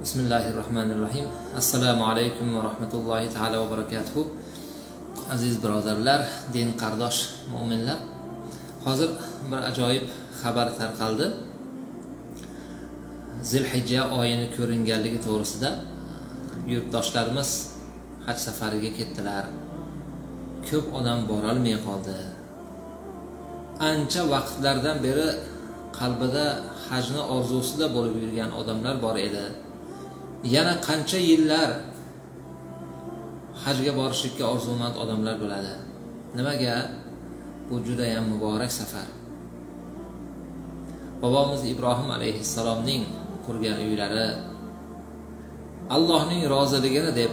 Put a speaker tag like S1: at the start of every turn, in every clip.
S1: Bismillahirrahmanirrahim. Assalomu alaykum va rahmatullohi ta'ala va barakatuh. Aziz birodarlar, din qardosh mu'minlar. Hozir bir ajoyib xabar tarqaldi. Zilhijja oyini ko'ringanligi to'g'risida yurtdoshlarimiz haj safariga ketdilar. Ko'p odam bora olmay qoldi. Ancha vaqtlardan beri qalbida hajni orzusida bo'lib yurgan odamlar bor edi. Yana qancha yillar hajga borishga orzumand odamlar bo'ladi. Nimaga? Bu juda ham muborak safar. Bobomiz Ibrohim alayhissalomning qurgan uylari, Allohning roziligini deb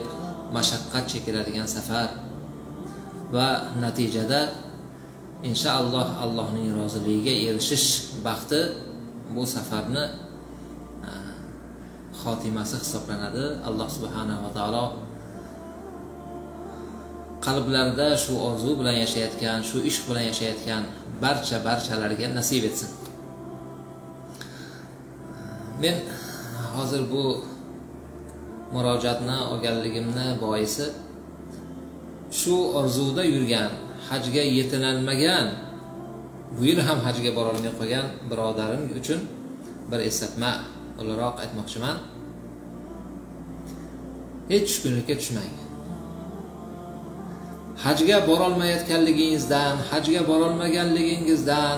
S1: mashaqqat chekiladigan safar va natijada inshaalloh Allohning roziligiga erishish baxti bu safarni xotimasi hisoblanadi. Alloh subhanahu va taolo qalblarida shu orzu bilan yashayotgan, shu ishq bilan yashayotgan barchalarga nasib etsin. Men hozir bu murojaatni olganligimni boisi shu orzuda yurgan, hajga yetinolmagan, bu yil ham hajga bora olmay qolgan birodarim uchun bir eslatma o'laroq aytmoqchiman. Hech tushkunlikka tushmang. Hajga bora olmayotganligingizdan, hajga bora olmaganligingizdan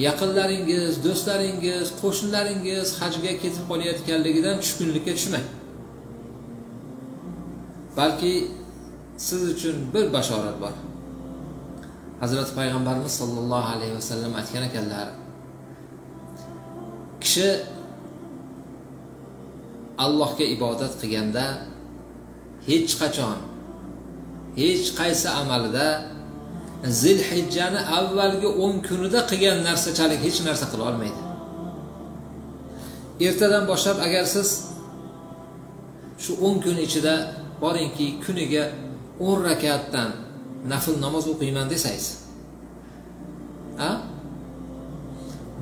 S1: yaqinlaringiz, do'stlaringiz, qo'shnilaringiz hajga ketib qolayotganligidan tushkunlikka tushmang. Balki siz uchun bir bashorat bor. Hazrat Payg'ambarimiz sollallohu alayhi vasallam aytgan ekanlar: kishi Allohga ibodat qilganda hech qachon, hech qaysi amalida Zilhijjani avvalgi 10 kunida qilgan narsachalik hech narsa qila olmaydi. Ertadan boshlab agar siz shu 10 kun ichida boringki kuniga 10 rakatdan nafl namoz o'qiyman desangiz,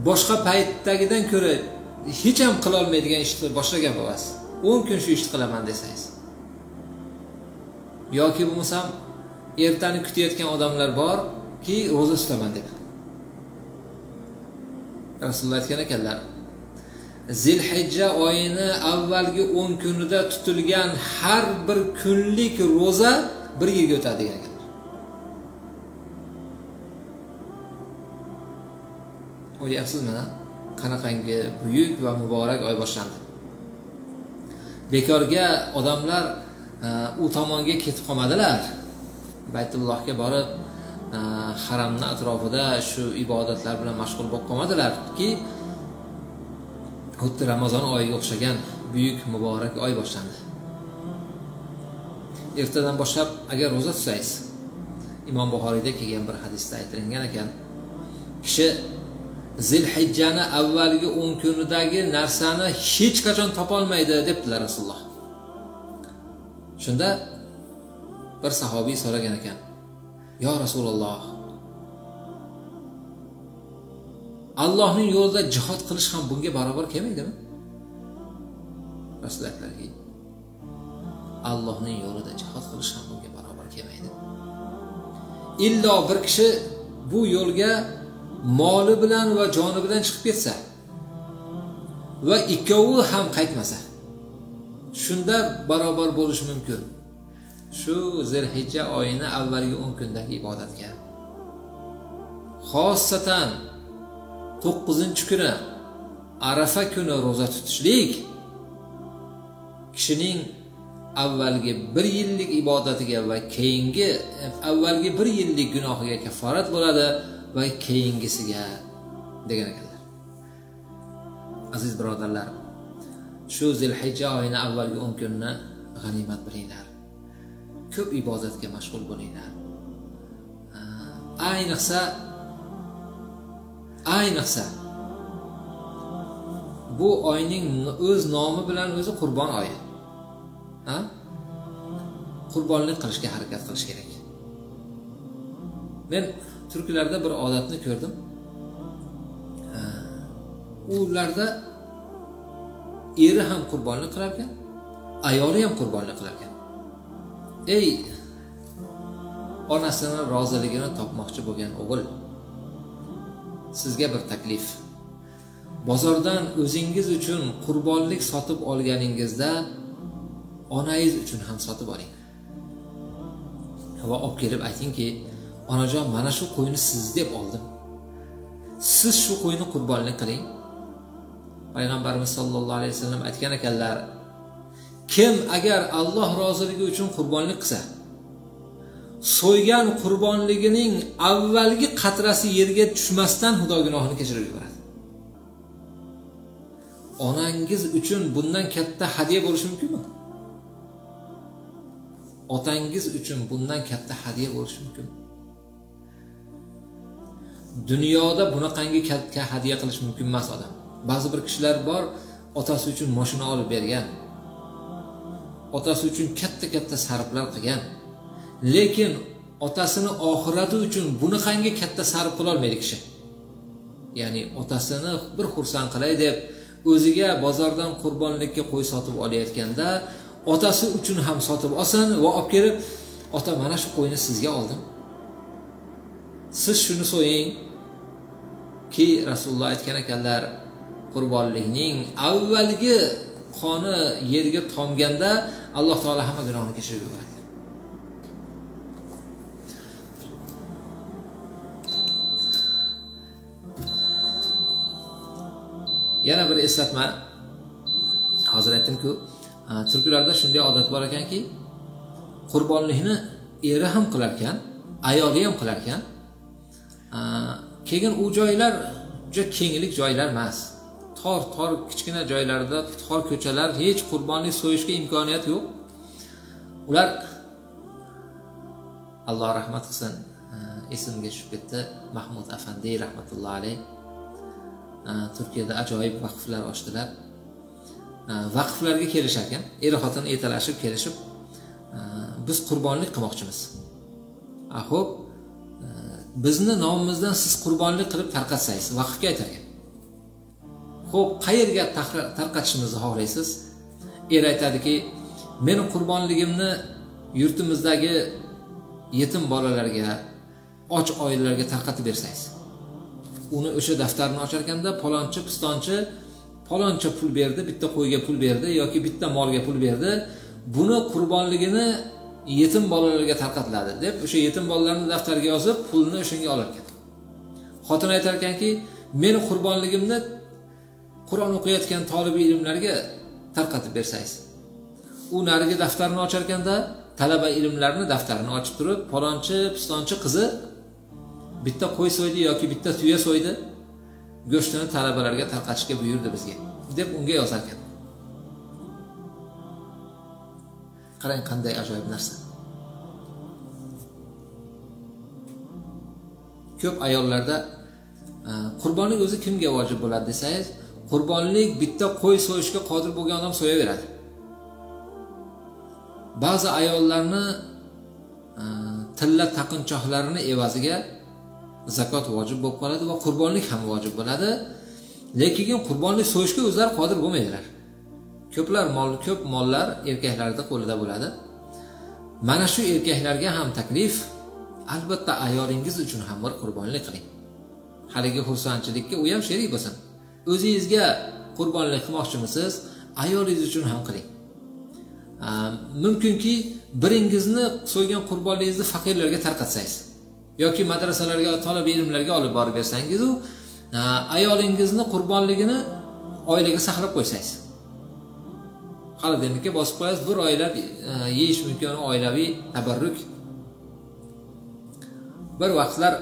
S1: boshqa paytdagidan ko'ra hech ham qila olmaydigan ishni boshlagan bo'lasiz. 10 kun shu ishni qilaman desangiz. Yoki bo'lmasam ertani kutayotgan odamlar borki, roza tutaman deb. Rasululloh aytgan ekanlar: Zilhijja oyini avvalgi 10 kunida tutilgan har bir kunlik roza bir yilga o'tadi degan ekanlar. O'ylayapsizmi? Qanaqangi buyuk va muborak oy boshlandi. Bekorga odamlar u tomonga ketib qolmadilar. Baytullohga borib, haramning atrofida shu ibodatlar bilan mashg'ul bo'lib qolmadilar-ki, xuddi Ramazon oyiga o'xshagan buyuk muborak oy boshlandi. Ertadan boshlab agar roza tutsangiz, Imom Buxoriyda kelgan bir hadisda aytilgan ekan, kishi Zilhijjani avvalgi 10 kunidagi narsani hech qachon topolmaydi debdilar Rasululloh. Shunda bir sahobiy so'ragan ekan: "Yo Rasululloh, Allohning yo'lida jihad qilish ham bunga barobar kelmaydimi?" Rasululloh aytdilarki: Allohning yo'lida jihad qilish ham bunga barobar kelmaydi. Illo bir kishi bu yo'lga moli bilan va joni bilan chiqib ketsa va ikkovi ham qaytmasa, shunda barobar bo'lishi mumkin. Shu Zilhijja oyini avvalgi 10 kundagi ibodatga. Xossatan 9-kuni Arafa kuni roza tutishlik kishining avvalgi 1 yillik ibodatiga va keyingi avvalgi 1 yillik gunohiga kafforat bo'ladi va keyingisiga degan ekanlar. Aziz birodarlar, shu Zilhijja oyini avvalgi 10 kunni g'animat bilinglar. Ko'p ibodatga mashg'ul bo'linglar. Ayniqsa bu oyning o'z nomi bilan o'zi Qurbon oyi. Qurbonlik qilishga harakat qilish kerak. Men turklarda bir odatni ko'rdim. Ularda eri ham qurbonlik qilar ekan, ayoli ham qurbonlik qilar ekan. Ey onasini roziligini topmoqchi bo'lgan o'g'il, sizga bir taklif. Bozordan o'zingiz uchun qurbonlik sotib olganingizda onangiz uchun ham sotib oling. Va olib kelib aytingki, onajon, mana shu qo'yni siz deb oldim. Siz shu qo'yni qurbonlik qiling. Payg'ambarimiz sollallohu alayhi vasallam aytgan ekanlar, kim agar Alloh roziligi uchun qurbonlik qilsa, so'ygan qurbonligining avvalgi qatrasi yerga tushmasdan Xudo gunohini kechirib yuboradi. Onangiz uchun bundan katta hadya bo'lishi mumkinmi? Otangiz uchun bundan katta hadya bo'lishi mumkinmi? Dunyoda bunaqangi katta hadya qilish mumkin emas odam. Ba'zi bir kishilar bor, otasi uchun mashina olib bergan, otasi uchun katta sarflar qilgan, lekin otasini oxirati uchun bunaqangi katta sarf qila olmaydi kishi. Ya'ni otasini bir xursand qilay deb o'ziga bozordan qurbonlikka qo'y sotib olayotganda, otasi uchun ham sotib olsin va olib kelib, ota mana shu qo'yni sizga oldim. Siz shuni so'ying ki Rasululloh aytgan ekanlar, qurbonlikning avvalgi qoni yerga tomganda Alloh taolo hamma gunohni kechirib yuboradi. Yana bir eslatma. Hozir aytdim-ku, turklarda shunday odat bor ekanki, qurbonlikni eri ham qilar ekan, ayoli ham qilar ekan. Keyin u joylar juda kenglik joylar emas. Tor kichkina joylarda, tor ko'chalar, hech qurbonlik so'yishga imkoniyat yo'q. Ular Alloh rahmat qilsin, esimga tushib ketdi, Mahmud Afandi rahmatullohi alayh. Turkiyada ajoyib vaqflar ochdilar. Vaqflarga kelishar ekan, er xotin etalashib kelishib, biz qurbonlik qilmoqchimiz. Xo'p, bizni nomimizdan siz qurbonlik qilib tarqatsangiz, vaqfga aytar ekan. Xo'p, qayerga tarqatishimizni xohlaysiz? Er aytadiki, men qurbonligimni yurtimizdagi yetim bolalarga, och oilalarga tarqatib bersangiz. Uni o'sha daftarni ochar ekanda, palonchi, pistonchi paloncha pul berdi, bitta qo'yga pul berdi yoki bitta molga pul berdi. Buni qurbonligini yetim bolalarga tarqatiladi deb o'sha yetim bolalarni daftarga yozib, pulni o'shanga olar ekan. Xotin aytar ekanki, men qurbonligimni Qur'on o'qiyotgan talaba ilmlarga tarqatib bersangiz. U narigi daftarni ochar ekanda, talaba ilmlarni daftarini ochib turib, palonchi, pistonchi qizi bitta qo'y so'ydi yoki bitta tuya so'ydi, go'shtini talabalarga tarqatishga buyurdi bizga deb unga yozar ekan. Qarang qanday ajoyib narsa. Ko'p ayollarda qurbonlik o'zi kimga vojib bo'ladi desangiz, qurbonlik bitta qo'y so'yishga qodir bo'lgan odam so'yaveradi. Ba'zi ayollarni tilla taqinchoqlarini evaziga zakot vojib bo'lib qoladi va qurbonlik ham vojib bo'ladi. Lekin qurbonlik so'yishga o'zlari qodir bo'lmaydilar. Ko'p mollar erkaklarda qo'lida bo'ladi. Mana shu erkaklarga ham taklif, albatta ayolingiz uchun ham bir qurbonlik qiling. Haligi xursandchilikka u ham sherik bo'lsin. O'zingizga qurbonlik qilmoqchimisiz? Ayolingiz uchun ham qiling. Mumkinki biringizni so'ygan qurbonligingizni faqirlarga tarqatsangiz yoki madrasalarga, talaba ilmlarga olib borib bersangiz, u ayolingizni qurbonligini oilaga saqlab qo'ysangiz. Xolodilnikka bosib qo'yasiz, bir oylab yeyish mumkin, oilaviy tabarruk. Bir vaqtlar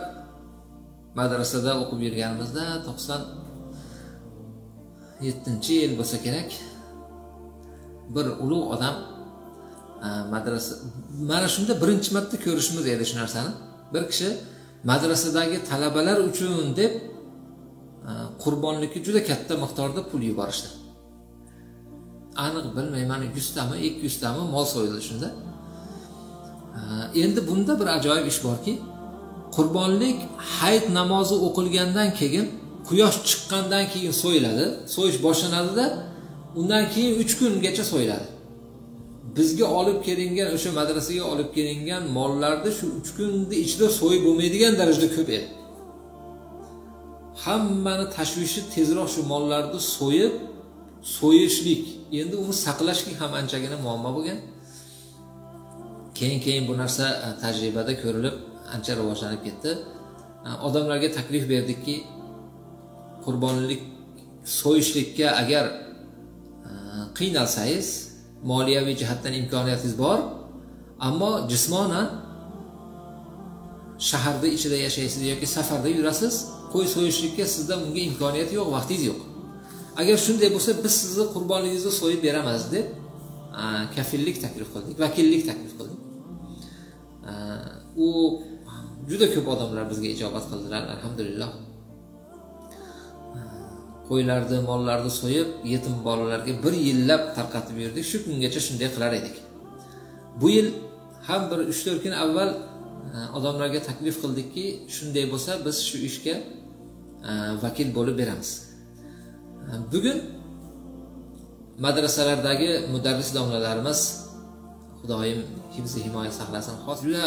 S1: madrasada o'qib yurganimizda 97-yil bo'lsa kerak, bir ulug' odam madrasa, mana shunda birinchi marta ko'rishimiz edi shu narsani. Bir kishi madrasadagi talabalar uchun deb qurbonlikka juda katta miqdorda pul yuborishdi. Aniq bilmayman, 100 tami, 200 tami mol so'yildi shunda. Endi bunda bir ajoyib ish borki, qurbonlik hayit namozi o'qilgandan keyin, quyosh chiqqandan keyin so'yiladi. So'yish boshlanadi-da, Undan keyin 3 kungacha so'yiladi. Bizga olib kelingan, o'sha madrasaga olib kelingan mollarni shu 3 kunning ichida so'yib bo'lmaydigan darajada ko'p edi. Hammani tashvishi tezroq shu mollarni so'yishlik. Endi uni saqlashlik ham anchagina muammo bo'lgan. Keyin bu narsa tajribada ko'rilib, ancha rivojlanib ketdi. Odamlarga taklif berdikki, qurbonlik so'yishlikka agar qiynalsangiz, moliyaviy jihatdan imkoniyatingiz bor, ammo jismonan shaharda ichida yashaysiz yoki safarda yurasiz, qo'y so'yishlikka sizda unga imkoniyat yo'q, vaqtingiz yo'q. Agar shunday bo'lsa, biz sizni qurbonligingizni so'yib beramiz deb kafillik taklif qildik, vakillik taklif qildik. U juda ko'p odamlar bizga ijobat qildilar, alhamdulillah. Qo'ylarni, mollarni so'yib, yetim bolalarga 1 yillab tarqatib yurdik. Shu kungacha shunday qilar edik. Bu yil ham bir 3-4 kun avval odamlarga taklif qildikki, shunday bo'lsa biz shu ishga vakil bo'lib beramiz. Bugun madrasalardagi mudarris domlalarimiz, Xudoyim hifzi himoya saqlasin, juda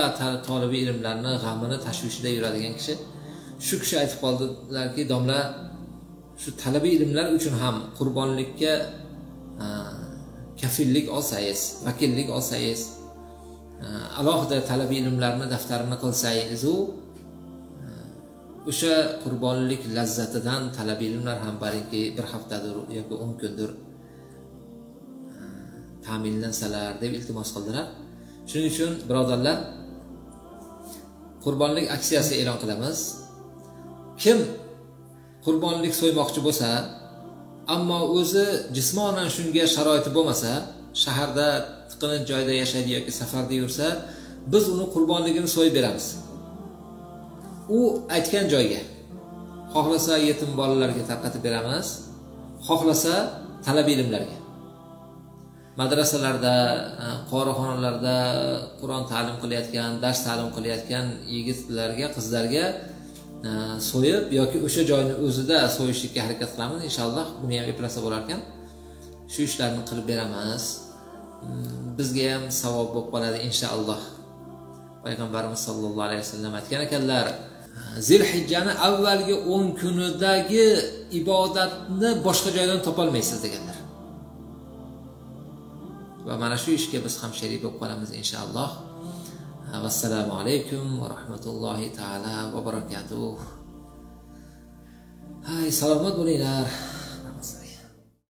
S1: tolibi ilmlarni g'amini tashvishida yuradigan kishi. Shu kishi aytib qoldilarki, domla, shu talabiy ilmlar uchun ham qurbonlikka kafillik olsangiz, vakillik olsangiz, alohida talabiy ilmlarni daftarini qilsangiz, o'sha qurbonlik lazzatidan talabiy ilmlar ham balki bir haftadir yoki 10 kundir ta'minlansalar deb iltimos qildilar. Shuning uchun birodarlar, qurbonlik aksiyasi e'lon qilamiz. Kim qurbonlik so'ymoqchi bo'lsa, ammo o'zi jismonan shunga sharoiti bo'lmasa, shaharda tiqinch joyda yashaydi yoki safarda yursa, biz uni qurbonligini so'yib beramiz. U aytgan joyga, xohlasa yetim bolalarga tarqatib beramiz, xohlasa talab ilmlarga. Madrasalarda, qorixonalarda Qur'on ta'lim qilayotgan, dars ta'lim qilayotgan yigitlarga, qizlarga so'yib yoki o'sha joyni o'zida so'yishlikka harakat qilamiz. Inshaalloh buni ham eplasa bo'lar ekan. Shu ishlarni qilib beramiz. Bizga ham savob bo'lib qoladi inshaalloh. Payg'ambarimiz sollallohu alayhi vasallam aytgan ekanlar, Zilhijjani avvalgi 10 kunidagi ibodatni boshqa joydan topolmaysiz deganlar. Va mana shu ishga biz ham sherik bo'lib qolamiz inshaalloh. Vassalomu alaykum va rahmatullohi taala va barakatuh. Hay, salomat bo'linglar.